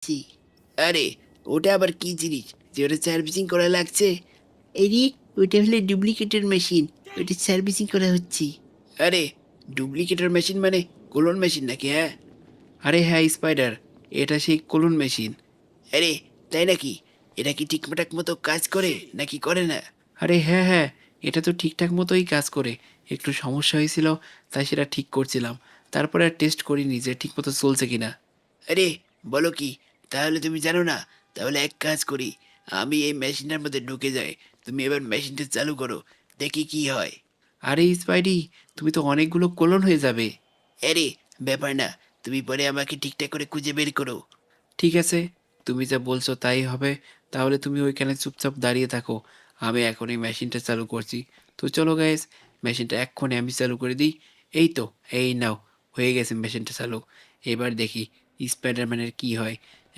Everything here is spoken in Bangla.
ছি। আরে, ওটা আবার কি জিনিস যে ওটা সার্ভিসিং করা লাগছে? এরি, ওটা হলো ডুপ্লিকেটের মেশিন, ওটা সার্ভিসিং করা হচ্ছে। আরে, ডুপ্লিকেটের মেশিন মানে কোলন মেশিন নাকি? হ্যাঁ, আরে হ্যাঁ স্পাইডার, এটা সেই কোলন মেশিন। আরে, তাই নাকি? এটা কি ঠিকঠাক মতো কাজ করে নাকি করে না? আরে হ্যাঁ হ্যাঁ, এটা তো ঠিকঠাক মতোই কাজ করে। একটু সমস্যা হয়েছিল, তাই সেটা ঠিক করছিলাম। তারপরে আর টেস্ট করিনি যে ঠিক মতো চলছে কিনা। আরে, বলো কি? তাহলে তুমি জানো না? তাহলে এক কাজ করি, আমি এই মেশিনটার মধ্যে ঢুকে যাই। তুমি এবার মেশিনটা চালু করো, দেখি কি হয়। আরে স্পাইডি, তুমি তো অনেকগুলো কোলন হয়ে যাবে। আরে, ব্যাপার না, তুমি পরে আমাকে ঠিকঠাক করে খুঁজে বের করো। ঠিক আছে, তুমি যা বলছো তাই হবে। তাহলে তুমি ওইখানে চুপচাপ দাঁড়িয়ে থাকো, আমি এখন এই মেশিনটা চালু করছি। তো চলো গাইস, মেশিনটা এক্ষুনি আমি চালু করে দিই। এই তো, এই নাও, হয়ে গেছে মেশিনটা চালু। এবার দেখি স্পাইডারম্যানের কি হয়।